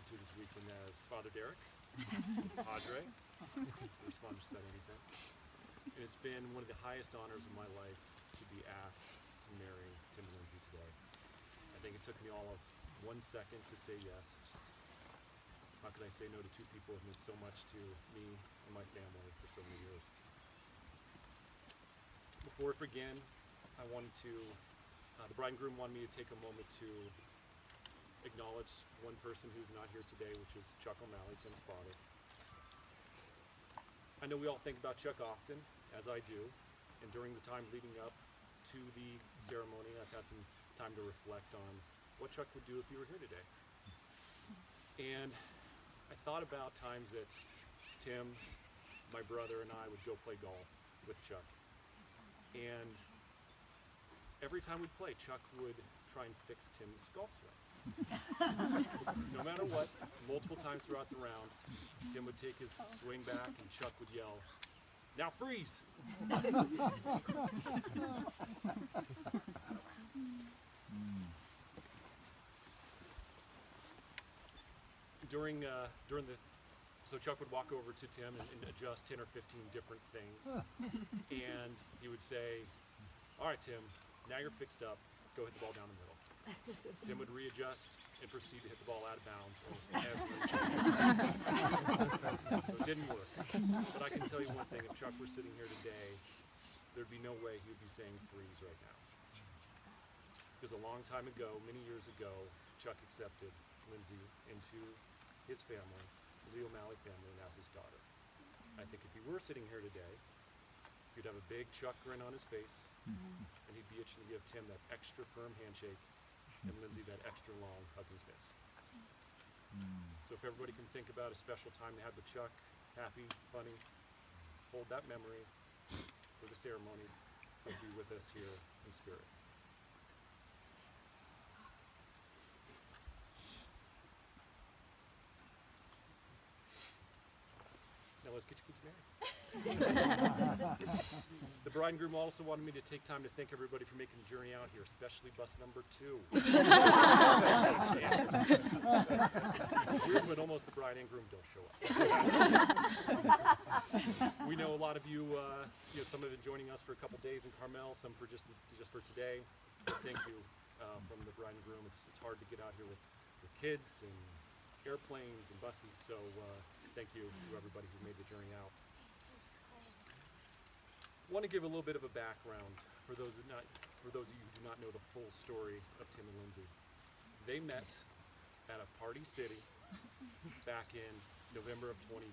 to this weekend as Father Derek, Padre, respond just about anything. And it's been one of the highest honors of my life to be asked to marry Tim Lindsey today. I think it took me all of 1 second to say yes. How could I say no to two people who meant so much to me and my family for so many years? Before it began, I wanted to, the bride and groom wanted me to take a moment to acknowledge one person who's not here today, which is Chuck O'Malley, Tim's father. I know we all think about Chuck often, as I do, and during the time leading up to the ceremony, I've had some time to reflect on what Chuck would do if he were here today. And I thought about times that Tim, my brother, and I would go play golf with Chuck. And every time we'd play, Chuck would try and fix Tim's golf swing. No matter what, multiple times throughout the round, Tim would take his swing back and Chuck would yell, "Now freeze!" So Chuck would walk over to Tim and adjust 10 or 15 different things. And he would say, "All right, Tim, now you're fixed up. Go hit the ball down the middle." Tim would readjust and proceed to hit the ball out of bounds almost every time. So it didn't work. But I can tell you one thing, if Chuck were sitting here today, there'd be no way he would be saying freeze right now. Because a long time ago, many years ago, Chuck accepted Lindsey into his family, the O'Malley family, and as his daughter. I think if he were sitting here today, he'd have a big Chuck grin on his face, and he'd be itching to give Tim that extra firm handshake and Lindsey that extra long hug and kiss. So if everybody can think about a special time they had with Chuck, happy, funny, hold that memory for the ceremony, so be with us here in spirit. Now let's get you kids married. The bride and groom also wanted me to take time to thank everybody for making the journey out here, especially bus number 2. It's weird when almost the bride and groom don't show up. We know a lot of you, some have been joining us for a couple days in Carmel, some for just for today. Thank you from the bride and groom. It's hard to get out here with kids and airplanes and buses, so thank you to everybody who made the journey out. I want to give a little bit of a background for those of you who do not know the full story of Tim and Lindsey. They met at a party city back in November of 2010.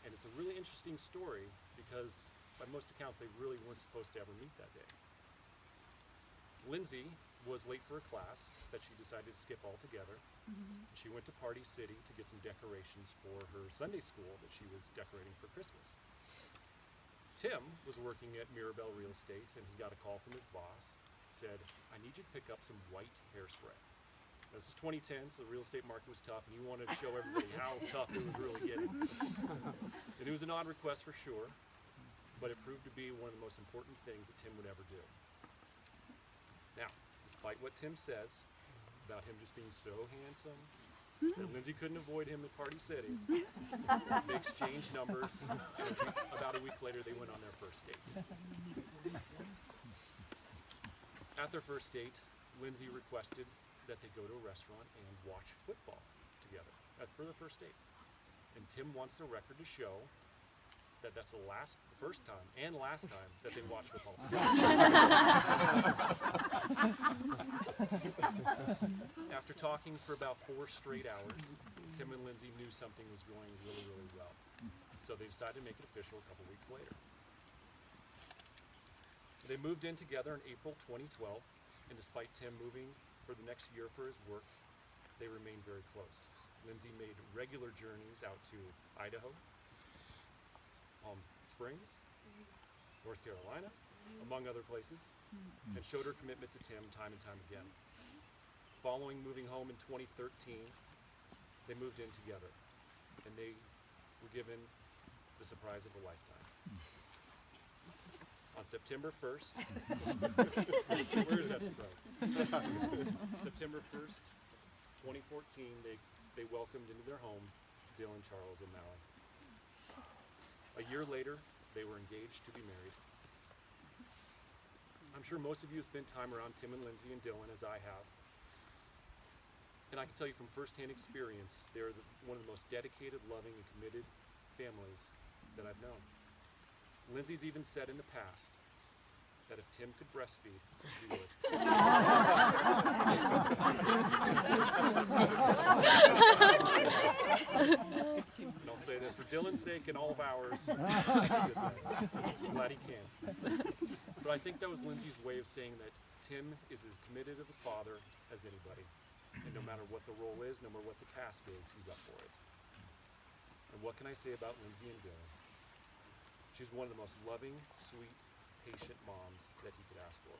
And it's a really interesting story because by most accounts they really weren't supposed to ever meet that day. Lindsey was late for a class that she decided to skip altogether. She went to Party City to get some decorations for her Sunday school that she was decorating for Christmas. Tim was working at Mirabelle Real Estate and he got a call from his boss. Said, "I need you to pick up some white hairspray." This is 2010, so the real estate market was tough and he wanted to show everybody how tough it was really getting. And it was an odd request for sure, but it proved to be one of the most important things that Tim would ever do. Now, despite what Tim says about him just being so handsome that Lindsey couldn't avoid him at Party City, they exchanged numbers, and about a week later they went on their first date. At their first date, Lindsey requested that they go to a restaurant and watch football together for the first date. And Tim wants the record to show that that's the first time and last time that they watched football together. After talking for about 4 straight hours, Tim and Lindsey knew something was going really, really well. So they decided to make it official a couple weeks later. They moved in together in April 2012, and despite Tim moving for the next year for his work, they remained very close. Lindsey made regular journeys out to Idaho, Palm Springs, North Carolina, among other places, and showed her commitment to Tim time and time again. Following moving home in 2013, they moved in together, and they were given the surprise of a lifetime. On September 1st, where is that surprise? September 1st, 2014, they welcomed into their home Dylan, Charles, and Mallory. A year later, they were engaged to be married. I'm sure most of you have spent time around Tim and Lindsey and Dylan, as I have. And I can tell you from firsthand experience, they're one of the most dedicated, loving, and committed families that I've known. Lindsey's even said in the past that if Tim could breastfeed, he would. And I'll say this for Dylan's sake and all of ours. I'm glad he can. But I think that was Lindsey's way of saying that Tim is as committed of his father as anybody. And no matter what the role is, no matter what the task is, he's up for it. And what can I say about Lindsey and Dylan? She's one of the most loving, sweet, patient moms that he could ask for.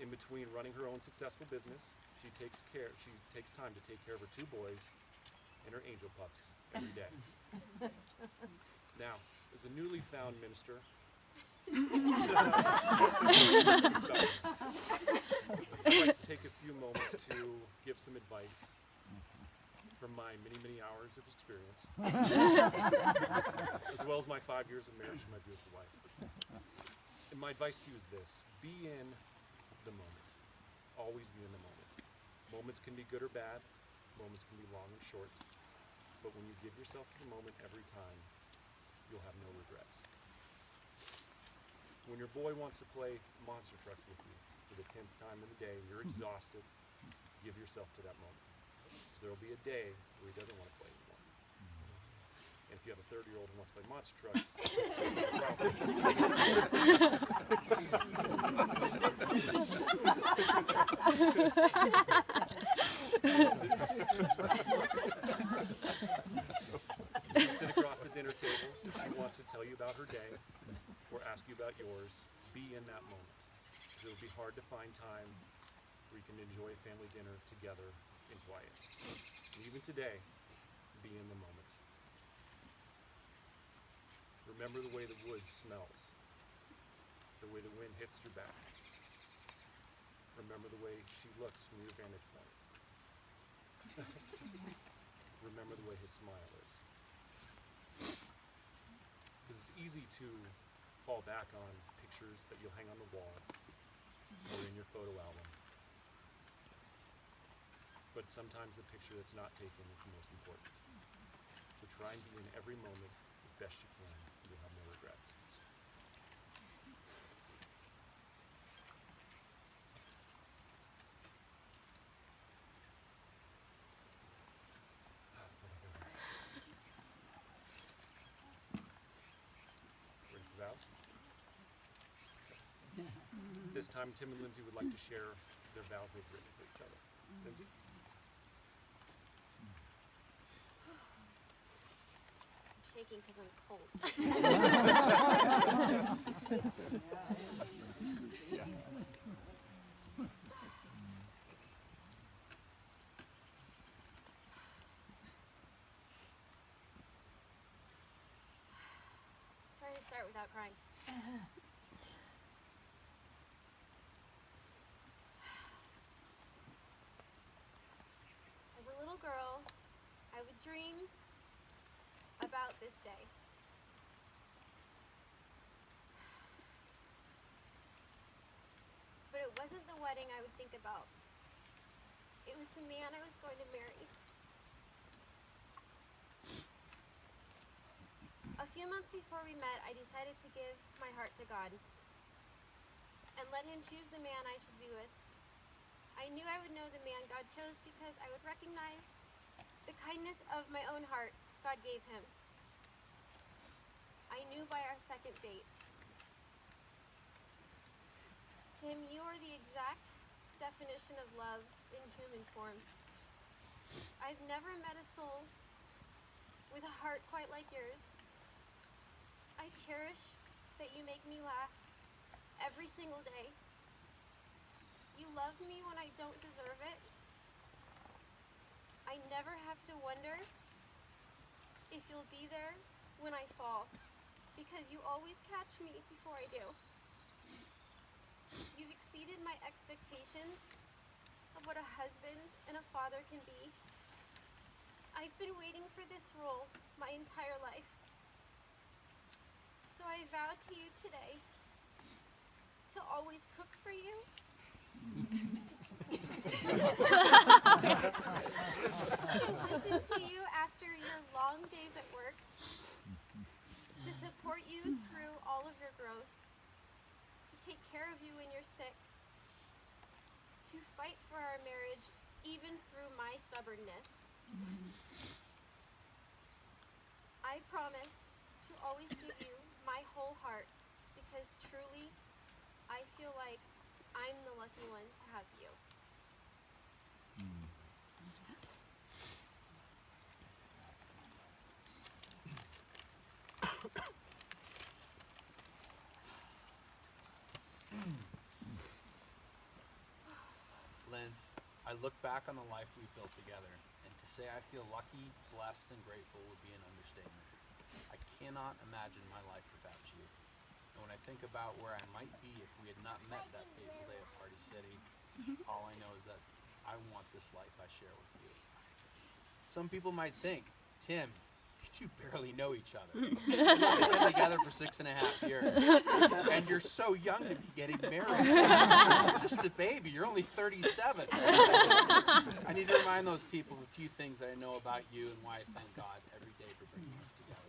In between running her own successful business, she takes time to take care of her 2 boys and her angel pups every day. Now, as a newly found minister, I'd like to take a few moments to give some advice from my many, many hours of experience, as well as my 5 years of marriage to my beautiful wife. And my advice to you is this: be in the moment. Always be in the moment. Moments can be good or bad. Moments can be long and short. But when you give yourself to the moment every time, you'll have no regrets. When your boy wants to play monster trucks with you for the 10th time in the day and you're exhausted, give yourself to that moment. Because there will be a day where he doesn't want to play anymore. And if you have a 30-year-old who wants to play monster trucks, you sit across the dinner table, she wants to tell you about her day or ask you about yours. Be in that moment. Because it'll be hard to find time where you can enjoy a family dinner together in quiet. And even today, be in the moment. Remember the way the wood smells, the way the wind hits your back. Remember the way she looks from your vantage point. Remember the way his smile is. Because it's easy to fall back on pictures that you'll hang on the wall or in your photo album. But sometimes the picture that's not taken is the most important. So try and be in every moment as best you can. You'll have no regrets. Ready for vows? This time, Tim and Lindsey would like to share their vows they've written for each other. Lindsey? Shaking because I'm cold. Trying to start without crying. As a little girl, I would dream about this day. But it wasn't the wedding I would think about. It was the man I was going to marry. A few months before we met, I decided to give my heart to God and let him choose the man I should be with. I knew I would know the man God chose because I would recognize the kindness of my own heart God gave him. I knew by our second date. Tim, you are the exact definition of love in human form. I've never met a soul with a heart quite like yours. I cherish that you make me laugh every single day. You love me when I don't deserve it. I never have to wonder if you'll be there when I fall, because you always catch me before I do. You've exceeded my expectations of what a husband and a father can be. I've been waiting for this role my entire life. So I vow to you today to always cook for you, to listen to you after your long days at work, to support you through all of your growth, to take care of you when you're sick, to fight for our marriage even through my stubbornness. I promise to always give you my whole heart because truly I feel like I'm the lucky one to have you. Linz, I look back on the life we built together, and to say I feel lucky, blessed, and grateful would be an understatement. I cannot imagine my life without you. And when I think about where I might be if we had not met that fateful day at Party City, all I know is that I want this life I share with you. Some people might think, Tim, you barely know each other. You've only been together for 6.5 years. And you're so young to be getting married. Just a baby, you're only 37. I need to remind those people of a few things that I know about you and why I thank God every day for bringing us together.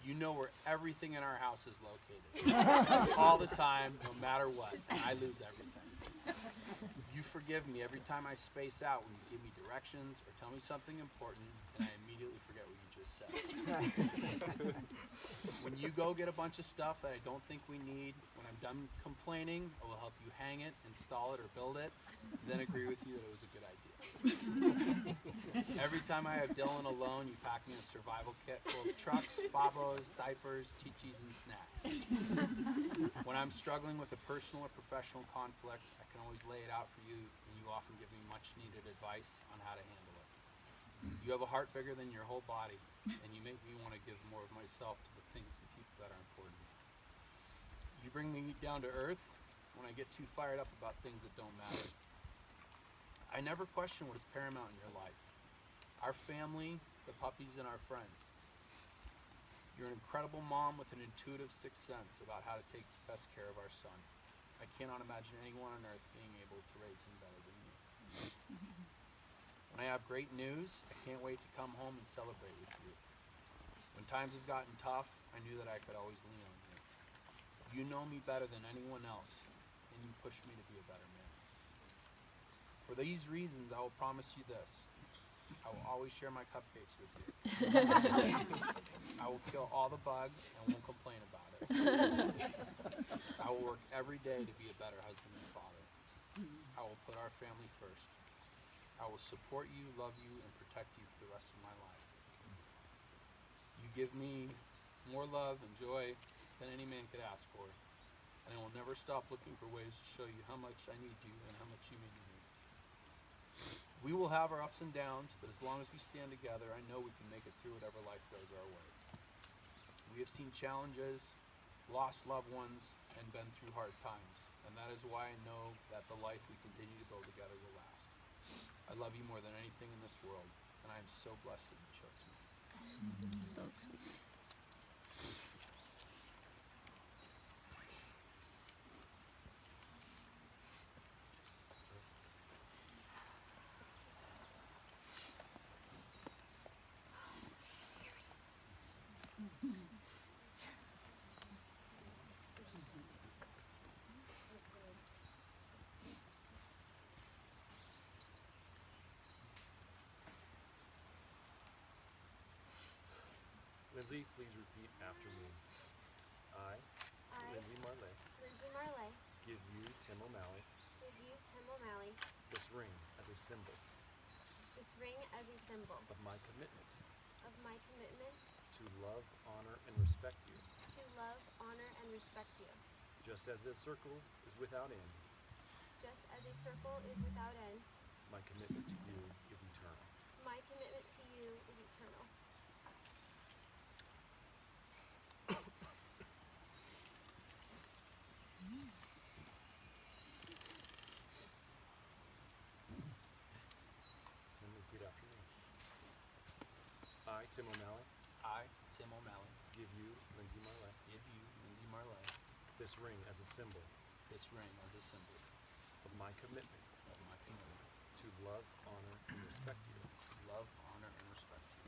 You know where everything in our house is located. All the time, no matter what, and I lose everything. You forgive me every time I space out when you give me directions or tell me something important, and I immediately forget what you just said. When you go get a bunch of stuff that I don't think we need, when I'm done complaining, I will help you hang it, install it, or build it, then agree with you that it was a good idea. Every time I have Dylan alone, you pack me a survival kit full of trucks, babos, diapers, chi-chis, and snacks. When I'm struggling with a personal or professional conflict, I can always lay it out for you, and you often give me much needed advice on how to handle it. You have a heart bigger than your whole body, and you make me want to give more of myself to the things and people that are important. You bring me down to earth when I get too fired up about things that don't matter. I never question what is paramount in your life. Our family, the puppies, and our friends. You're an incredible mom with an intuitive sixth sense about how to take best care of our son. I cannot imagine anyone on earth being able to raise him better than you. When I have great news, I can't wait to come home and celebrate with you. When times have gotten tough, I knew that I could always lean on you. You know me better than anyone else, and you push me to be a better man. For these reasons, I will promise you this. I will always share my cupcakes with you. I will kill all the bugs and won't complain about it. I will work every day to be a better husband and father. I will put our family first. I will support you, love you, and protect you for the rest of my life. You give me more love and joy than any man could ask for, and I will never stop looking for ways to show you how much I need you and how much you mean to me. We will have our ups and downs, but as long as we stand together, I know we can make it through whatever life throws our way. We have seen challenges, lost loved ones, and been through hard times, and that is why I know that the life we continue to build together will last. I love you more than anything in this world, and I am so blessed that you chose me. So sweet. Lindsay, please repeat after me. I, Lindsay Marley, Lindsay Marley, give you, Tim O'Malley, give you, Tim O'Malley, this ring as a symbol this ring as a symbol of my commitment of my commitment to love, honor, and respect you, to love, honor, and respect you, just as this circle is without end. just as a circle is without end. My commitment to you is eternal. My commitment to you is eternal. I, Tim O'Malley, I, Tim O'Malley, give you, Lindsey Marlette, give you, Lindsey Marlette, this ring as a symbol this ring as a symbol of my commitment of my commitment to love, honor, and respect you, to love, honor, and respect you,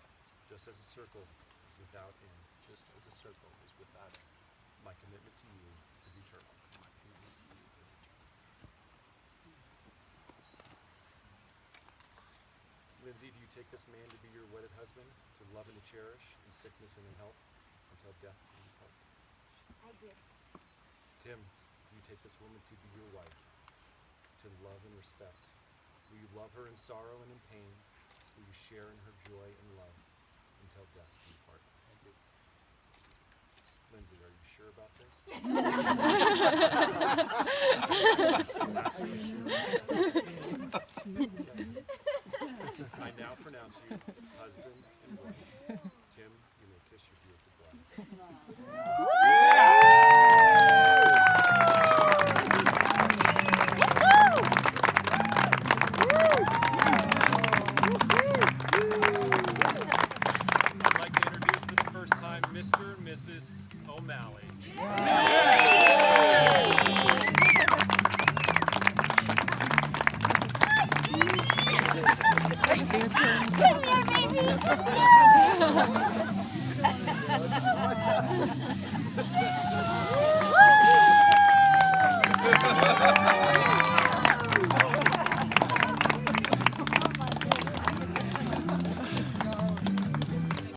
just as a circle is without end. just as a circle is without end. My commitment to you is eternal. My commitment to you is eternal. Lindsey, do you take this man to be your wedded husband, to love and to cherish in sickness and in health, until death do you part? I do. Tim, do you take this woman to be your wife, to love and respect? Will you love her in sorrow and in pain? Will you share in her joy and love until death do you part? I do. Lindsey, are you sure about this? I now pronounce you husband and wife. Tim, you may kiss your beautiful bride.